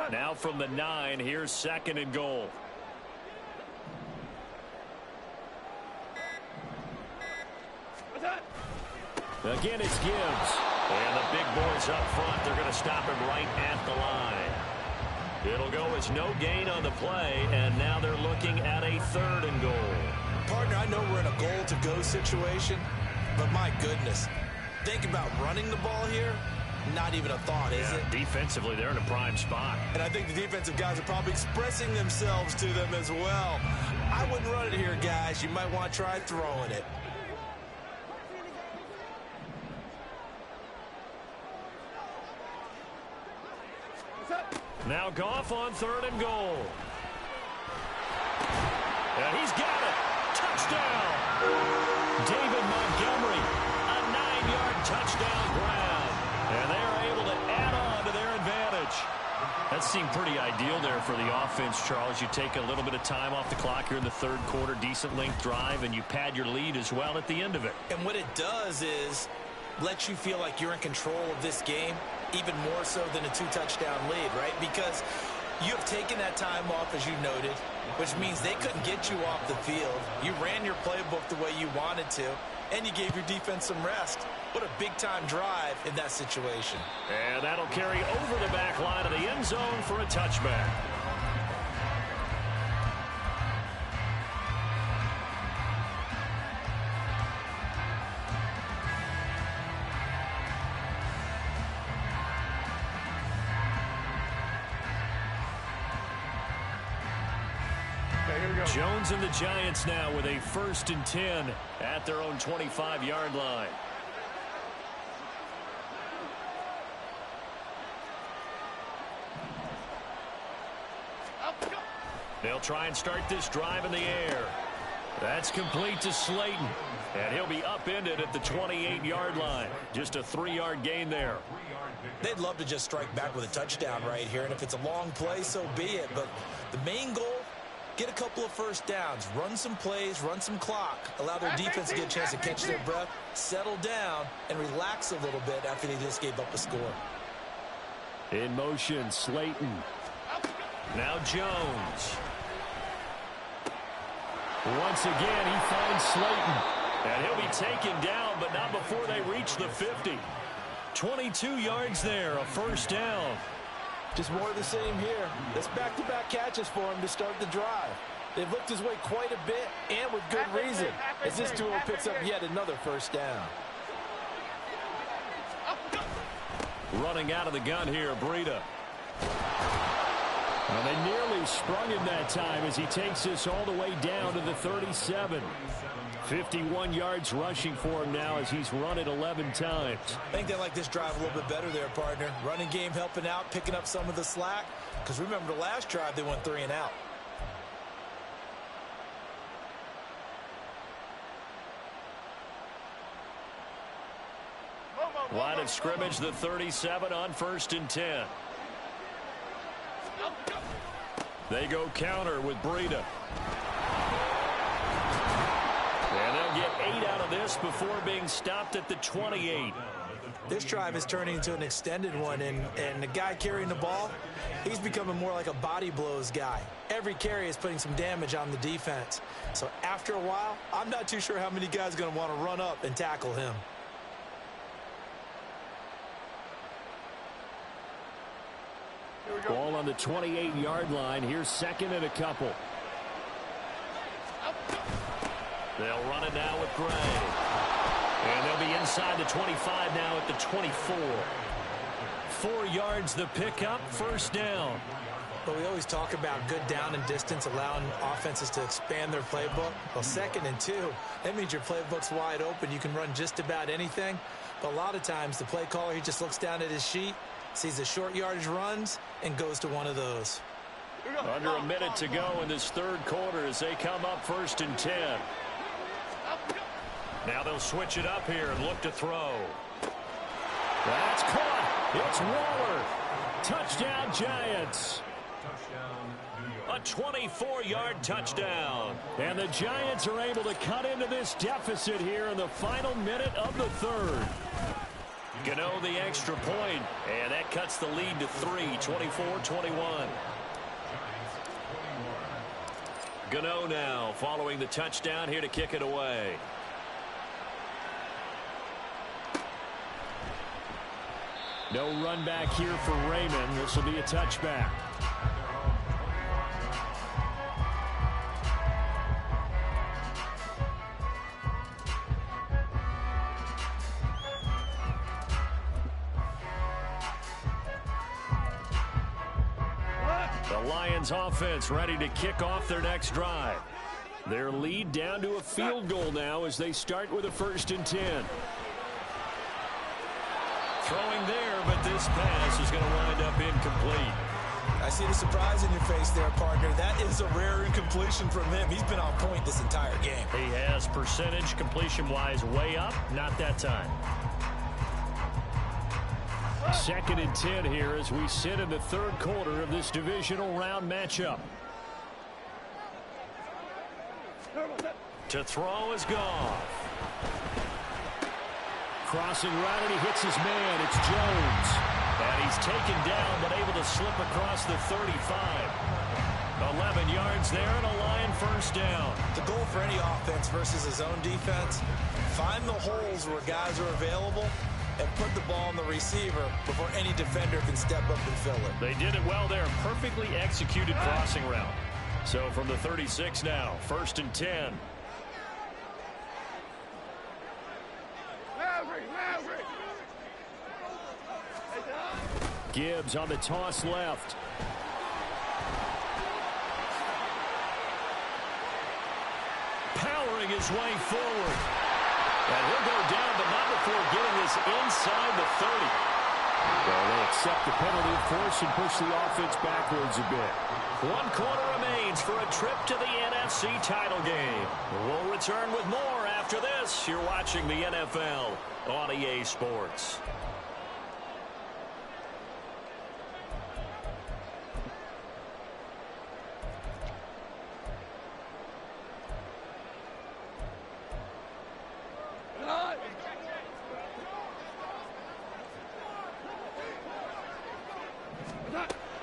Now from the 9, here's second and goal. Again, it's Gibbs. And the big boys up front, they're going to stop him right at the line. It'll go as no gain on the play, and now they're looking at a third and goal. Partner, I know we're in a goal-to-go situation, but my goodness, think about running the ball here. Not even a thought, is it? Defensively, they're in a prime spot. And I think the defensive guys are probably expressing themselves to them as well. I wouldn't run it here, guys. You might want to try throwing it. Now Goff on third and goal. And he's got it. Touchdown. David Montgomery, a 9-yard touchdown grab. And they're able to add on to their advantage. That seemed pretty ideal there for the offense, Charles. You take a little bit of time off the clock here in the third quarter, decent length drive, and you pad your lead as well at the end of it. And what it does is let you feel like you're in control of this game, even more so than a 2-touchdown lead, right? Because you have taken that time off, as you noted, which means they couldn't get you off the field. You ran your playbook the way you wanted to, and you gave your defense some rest. What a big-time drive in that situation. And that'll carry over the back line of the end zone for a touchback. Jones and the Giants now with a 1st and 10 at their own 25-yard line. They'll try and start this drive in the air. That's complete to Slayton. And he'll be upended at the 28-yard line. Just a 3-yard gain there. They'd love to just strike back with a touchdown right here. And if it's a long play, so be it. But the main goal, get a couple of first downs, run some plays, run some clock, allow their defense to get a chance to catch their breath, settle down, and relax a little bit after they just gave up a score. In motion, Slayton. Now Jones. Once again, he finds Slayton. And he'll be taken down, but not before they reach the 50. 22 yards there, a first down. Just more of the same here. That's back-to-back catches for him to start the drive. They've looked his way quite a bit, and with good reason, as this duo picks up yet another first down. Running out of the gun here, Breida. And they nearly sprung him that time as he takes this all the way down to the 37. 51 yards rushing for him now as he's run it 11 times. I think they like this drive a little bit better there, partner. Running game helping out, picking up some of the slack. Because remember the last drive, they went 3 and out. Line of scrimmage, the 37 on 1st and 10. They go counter with Breida. And they'll get 8 out of this before being stopped at the 28. This drive is turning into an extended one, and the guy carrying the ball, he's becoming more like a body blows guy. Every carry is putting some damage on the defense. So after a while, I'm not too sure how many guys are going to want to run up and tackle him. Ball on the 28-yard line. Here's second and a couple. They'll run it now with Gray. And they'll be inside the 25 now at the 24. 4 yards the pickup, first down. Well, we always talk about good down and distance, allowing offenses to expand their playbook. Well, 2nd and 2, that means your playbook's wide open. You can run just about anything. But a lot of times, the play caller, he just looks down at his sheet, sees the short yardage runs, and goes to one of those. Under a minute to go in this third quarter as they come up 1st and 10. Now they'll switch it up here and look to throw. That's caught. It's Waller. Touchdown, Giants. A 24-yard touchdown. And the Giants are able to cut into this deficit here in the final minute of the third. Gano the extra point, and that cuts the lead to 3, 24-21. Gano now following the touchdown here to kick it away. No run back here for Raymond. This will be a touchback. The Lions offense ready to kick off their next drive. Their lead down to a field goal now as they start with a 1st and 10. Throwing there, but this pass is going to wind up incomplete. I see the surprise in your face there, partner. That is a rare incompletion from him. He's been on point this entire game. He has percentage completion-wise way up, not that time. 2nd and 10 here as we sit in the third quarter of this divisional round matchup. To throw is Goff. Crossing right, and he hits his man. It's Jones. And he's taken down, but able to slip across the 35. 11 yards there, and a Lion first down. The goal for any offense versus his own defense, find the holes where guys are available and put the ball on the receiver before any defender can step up and fill it. They did it well there. Perfectly executed crossing route. So from the 36 now, 1st and 10. Gibbs on the toss left. Powering his way forward. And he'll go down, but not before getting this inside the 30. Well, they accept the penalty, of course, and push the offense backwards a bit. 1 quarter remains for a trip to the NFC title game. We'll return with more after this. You're watching the NFL on EA Sports.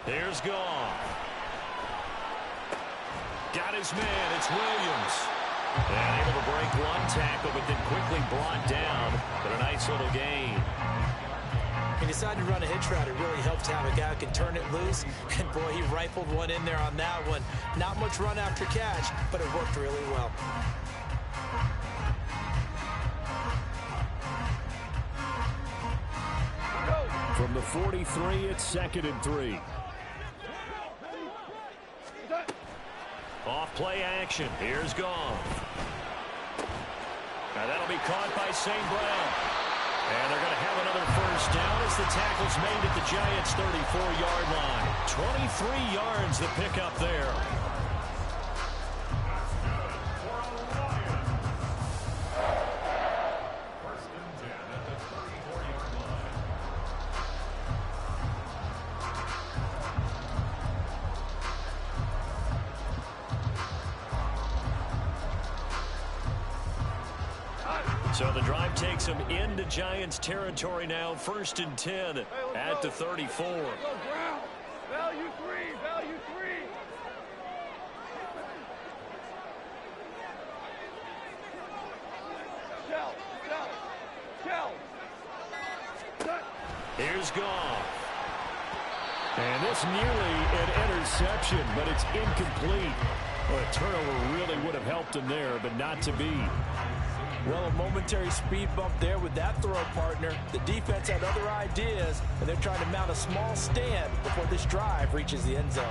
Here's Goff. Got his man. It's Williams. And able to break one tackle, but then quickly brought down. But a nice little gain. He decided to run a hitch route. It really helps to have a guy who can turn it loose. And, boy, he rifled one in there on that one. Not much run after catch, but it worked really well. From the 43, it's 2nd and 3. Off play action. Here's Goff. Now that'll be caught by St. Brown. And they're going to have another first down as the tackle's made at the Giants' 34-yard line. 23 yards the pickup there. So the drive takes them into Giants territory now. 1st and 10 at the 34. Go ground. Value 3. Value 3. Shell. Shell. Shell. Here's Goff. And this nearly an interception, but it's incomplete. Well, a turnover really would have helped him there, but not to be. Well, a momentary speed bump there with that throw partner. The defense had other ideas, and they're trying to mount a small stand before this drive reaches the end zone.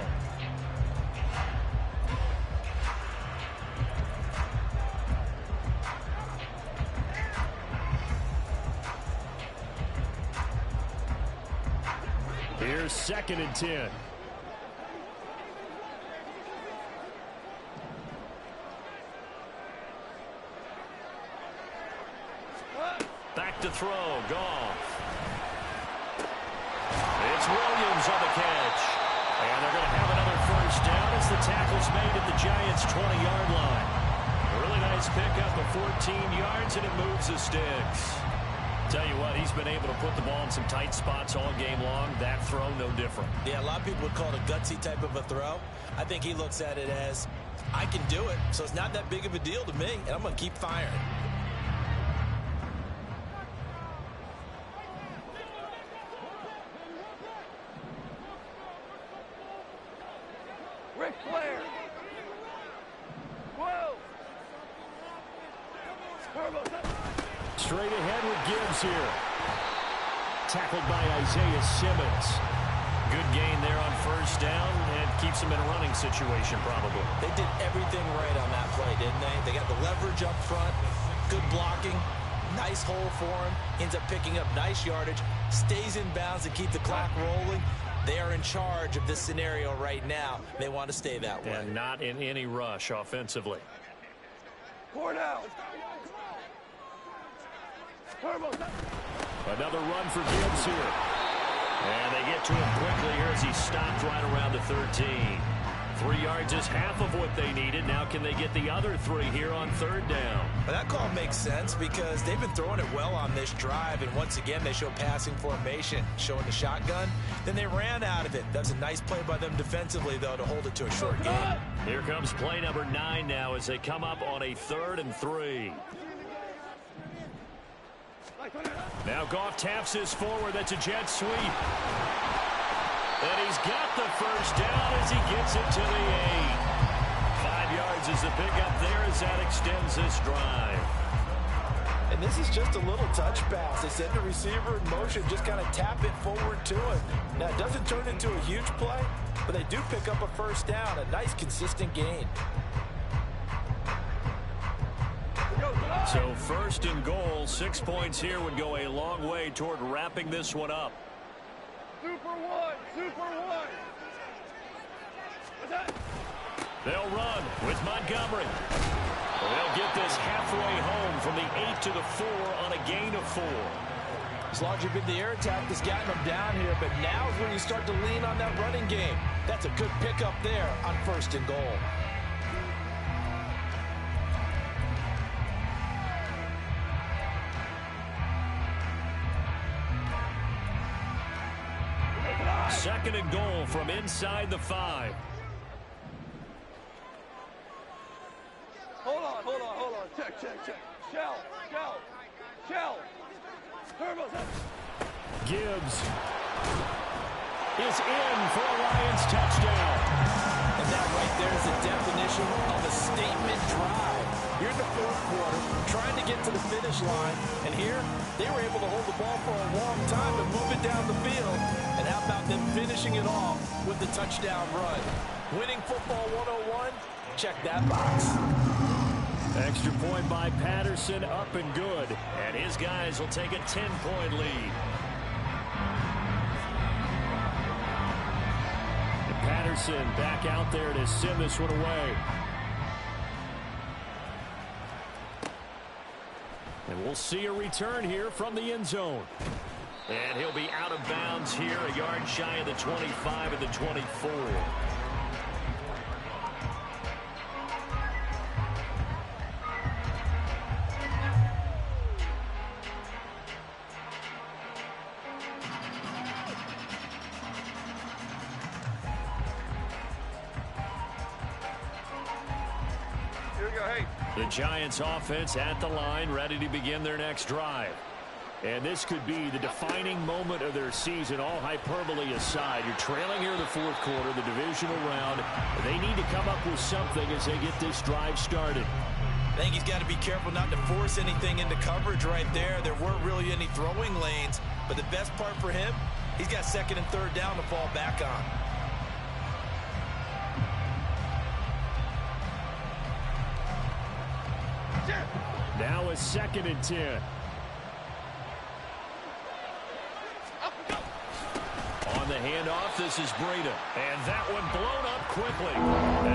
Here's 2nd and 10. Back to throw. Goff. It's Williams on the catch. And they're going to have another 1st down as the tackle's made at the Giants' 20-yard line. A really nice pickup of 14 yards, and it moves the sticks. Tell you what, he's been able to put the ball in some tight spots all game long. That throw, no different. Yeah, a lot of people would call it a gutsy type of a throw. I think he looks at it as, I can do it, so it's not that big of a deal to me, and I'm going to keep firing. Ric Flair. Whoa. Turbo. Straight ahead with Gibbs here. Tackled by Isaiah Simmons. Good gain there on 1st down, and keeps him in a running situation probably. They did everything right on that play, didn't they? They got the leverage up front, good blocking, nice hole for him, ends up picking up nice yardage, stays in bounds to keep the clock rolling. They are in charge of this scenario right now. They want to stay that way. And not in any rush offensively. Cornell. Turbo. Another run for Gibbs here. And they get to him quickly here as he stopped right around the 13. 3 yards is half of what they needed. Now can they get the other 3 here on 3rd down? But that call makes sense because they've been throwing it well on this drive, and once again they show passing formation, showing the shotgun. Then they ran out of it. That's a nice play by them defensively, though, to hold it to a short gain. Here comes play number 9 now as they come up on a 3rd and 3. Now Goff taps this forward. That's a jet sweep. And he's got the 1st down as he gets it to the 8. 5 yards is the pickup there as that extends this drive. And this is just a little touch pass. They send the receiver in motion, just kind of tap it forward to him. Now, it doesn't turn into a huge play, but they do pick up a 1st down, a nice, consistent gain. So 1st and goal, 6 points here would go a long way toward wrapping this one up. Super 1. Super 1. What's that? They'll run with Montgomery. They'll get this halfway home from the 8 to the 4 on a gain of 4. As long as you've been the air attack that's gotten them down here, but now is when you start to lean on that running game. That's a good pickup there on 1st and goal. Second and goal from inside the 5. Hold on. Check. Shell. Turbo. Gibbs is in for a Lions touchdown. And that right there is the definition of a statement drive. You're in the 4th quarter, trying to get to the finish line, and here they were able to hold the ball for a long time and move it down the field. And how about them finishing it off with the touchdown run? Winning football 101, check that box. Extra point by Patterson, up and good. And his guys will take a 10-point lead. And Patterson back out there to send this one away. And we'll see a return here from the end zone. And he'll be out of bounds here, a yard shy of the 25 at the 24. The Giants offense at the line, ready to begin their next drive. And this could be the defining moment of their season, all hyperbole aside. You're trailing here in the fourth quarter, the divisional round. They need to come up with something as they get this drive started. I think he's got to be careful not to force anything into coverage right there. There weren't really any throwing lanes, but the best part for him, he's got second and third down to fall back on. Now a 2nd and 10. On the handoff, this is Breida. And that one blown up quickly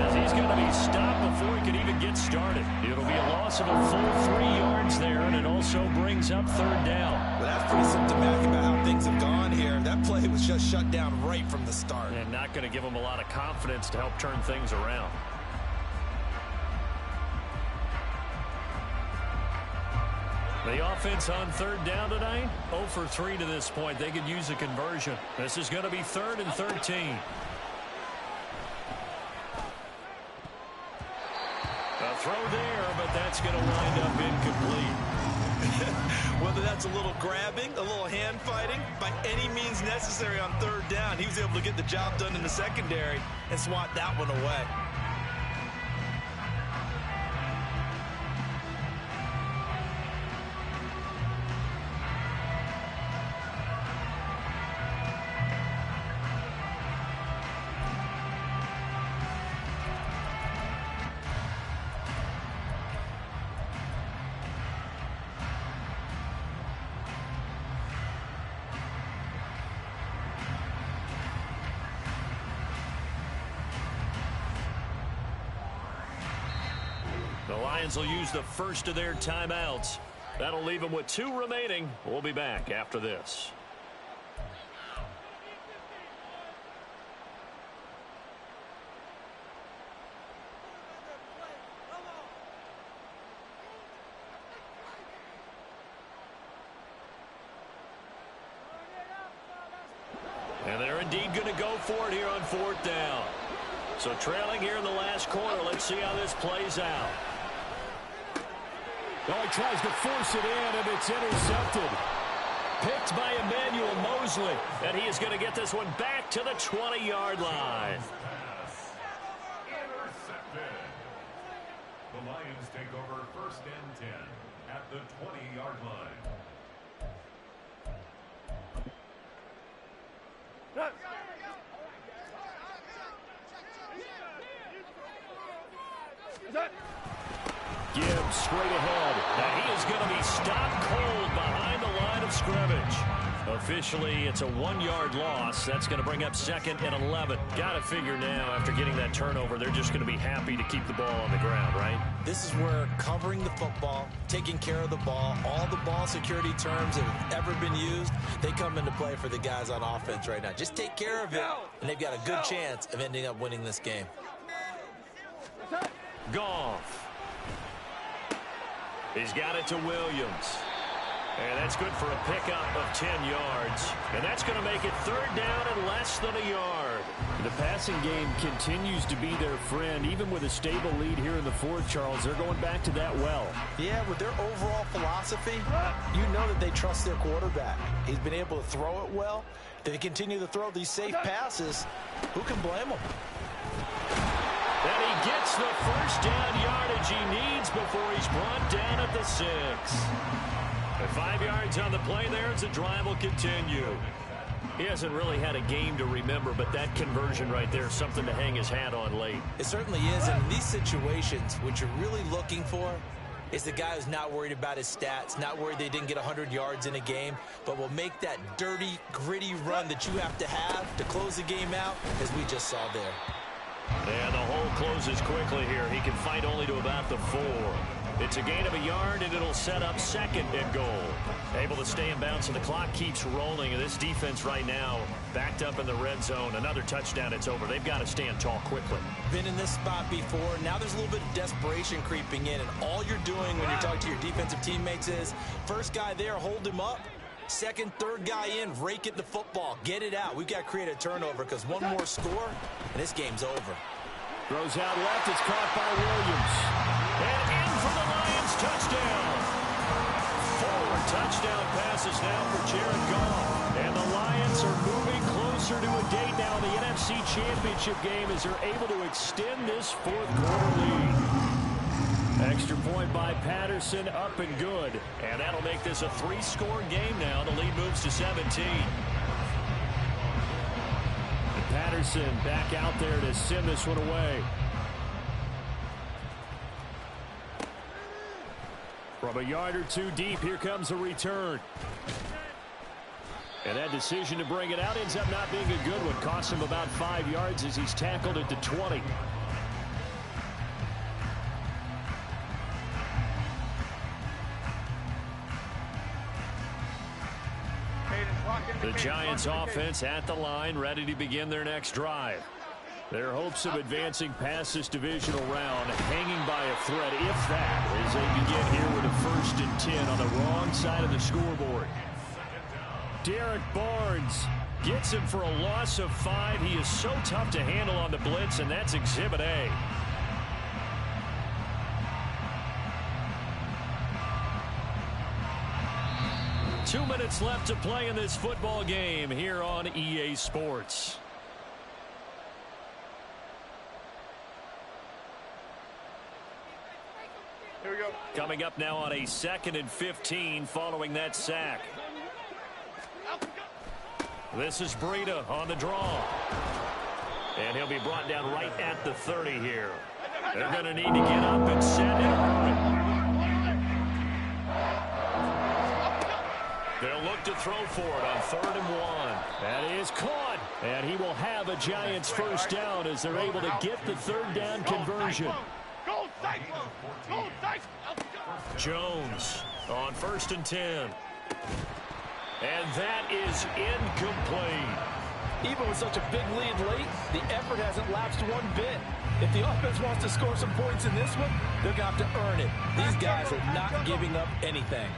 as he's going to be stopped before he can even get started. It'll be a loss of a full 3 yards there, and it also brings up third down. Well, that's pretty symptomatic about how things have gone here. That play was just shut down right from the start. And not going to give him a lot of confidence to help turn things around. The offense on third down tonight, 0 for 3 to this point. They could use a conversion. This is going to be 3rd and 13. A throw there, but that's going to wind up incomplete. Whether that's a little grabbing, a little hand fighting, by any means necessary on third down, he was able to get the job done in the secondary and swat that one away. The Lions will use the first of their timeouts. That'll leave them with 2 remaining. We'll be back after this. And they're indeed going to go for it here on 4th down. So trailing here in the last quarter. Let's see how this plays out. Oh, he tries to force it in, and it's intercepted. Picked by Emmanuel Mosley, and he is going to get this one back to the 20-yard line. Intercepted. The Lions take over 1st and 10 at the 20-yard line. Gibbs straight ahead. And he is going to be stopped cold behind the line of scrimmage. Officially, it's a 1-yard loss. That's going to bring up 2nd and 11. Got to figure now, after getting that turnover, they're just going to be happy to keep the ball on the ground, right? This is where covering the football, taking care of the ball, all the ball security terms that have ever been used, they come into play for the guys on offense right now. Just take care of it, and they've got a good chance of ending up winning this game. Goff. He's got it to Williams. And that's good for a pickup of 10 yards. And that's going to make it 3rd down and less than a yard. The passing game continues to be their friend. Even with a stable lead here in the 4th, Charles, they're going back to that well. Yeah, with their overall philosophy, you know that they trust their quarterback. He's been able to throw it well. They continue to throw these safe passes. Who can blame them? And he gets the 1st down yardage he needs before he's brought down at the 6. At 5 yards on the play there as the drive will continue. He hasn't really had a game to remember, but that conversion right there is something to hang his hat on late. It certainly is, and in these situations, what you're really looking for is the guy who's not worried about his stats, not worried they didn't get 100 yards in a game, but will make that dirty, gritty run that you have to close the game out, as we just saw there. And the hole closes quickly here. He can fight only to about the 4. It's a gain of a yard, and it'll set up 2nd and goal. Able to stay in bounds, and the clock keeps rolling. And this defense right now backed up in the red zone. Another touchdown, it's over. They've got to stand tall quickly. Been in this spot before. Now there's a little bit of desperation creeping in, and all you're doing when you're talking to your defensive teammates is, first guy there, hold him up. Second, third guy in, rake it the football. Get it out. We've got to create a turnover because one more score, and this game's over. Throws out left. It's caught by Williams. And in for touchdown. 4 touchdown passes now for Jared Goff. And the Lions are moving closer to a date now in the NFC Championship game as they're able to extend this fourth-quarter lead. Extra point by Patterson, up and good. And that'll make this a 3-score game now. The lead moves to 17. And Patterson back out there to send this one away. From a yard or two deep, here comes a return. And that decision to bring it out ends up not being a good one. Cost him about 5 yards as he's tackled at the 20. The Giants offense at the line, ready to begin their next drive. Their hopes of advancing past this divisional round hanging by a thread, if that, as they begin here with a 1st and 10 on the wrong side of the scoreboard. Derek Barnes gets him for a loss of 5. He is so tough to handle on the blitz, and that's Exhibit A. Two minutes left to play in this football game here on EA Sports. Here we go. Coming up now on a 2nd and 15 following that sack. This is Breida on the draw. And he'll be brought down right at the 30 here. They're going to need to get up and send it. They'll look to throw for it on 3rd and 1. That is caught. And he will have a Giants 1st down as they're able to get the 3rd down conversion. Jones on 1st and 10. And that is incomplete. Even with such a big lead late, the effort hasn't lapsed one bit. If the offense wants to score some points in this one, they're going to have to earn it. These guys are not giving up anything.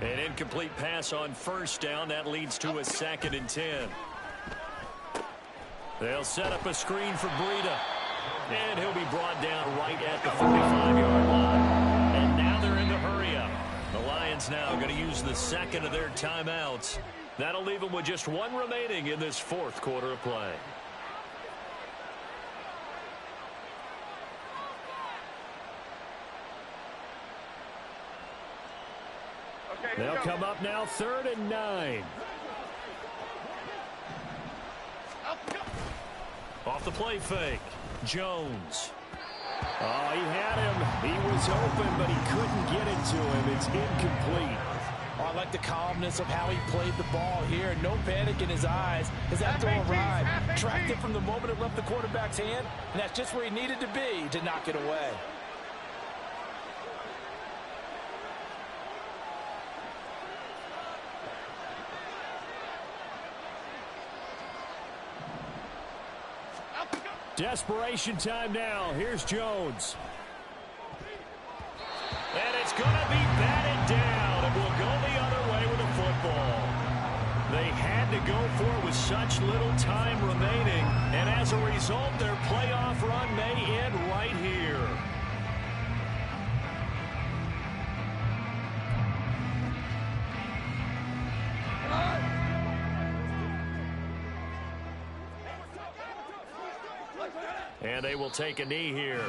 An incomplete pass on 1st down. That leads to a 2nd and 10. They'll set up a screen for Breida. And he'll be brought down right at the 45-yard line. And now they're in the hurry-up. The Lions now going to use the 2nd of their timeouts. That'll leave them with just 1 remaining in this 4th quarter of play. They'll come up now 3rd and 9. Off the play fake. Jones. Oh, he had him. He was open, but he couldn't get it to him. It's incomplete. Oh, I like the calmness of how he played the ball here. No panic in his eyes as that throw arrived. Tracked it from the moment it left the quarterback's hand, and that's just where he needed to be to knock it away. Desperation time now. Here's Jones. And it's going to be batted down, and will go the other way with the football. They had to go for it with such little time remaining, and as a result, their playoff run may end right here. And they will take a knee here.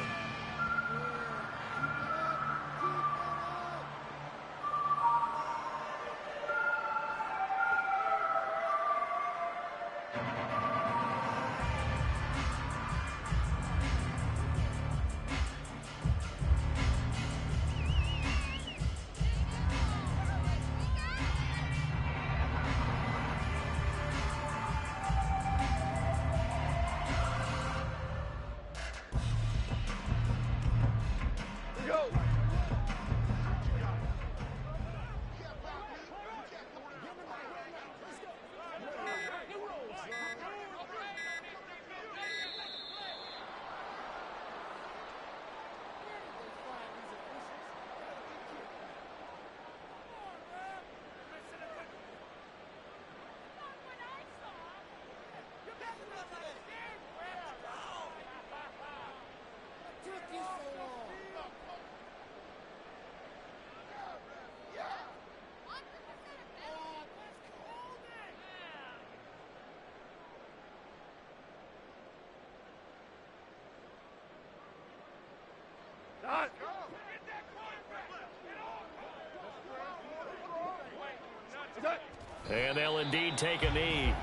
And they'll indeed take a knee.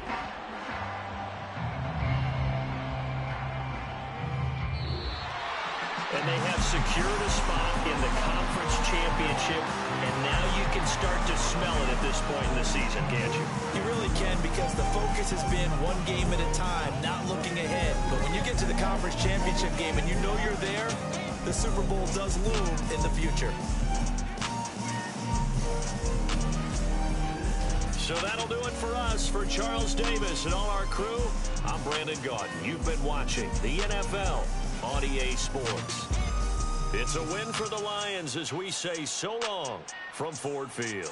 And they have secured a spot in the conference championship, and now you can start to smell it at this point in the season, can't you? You really can, because the focus has been one game at a time, not looking ahead. But when you get to the conference championship game and you know you're there, the Super Bowl does loom in the future. So that'll do it for us. For Charles Davis and all our crew, I'm Brandon Gaudin. You've been watching the NFL on EA Sports. It's a win for the Lions as we say so long from Ford Field.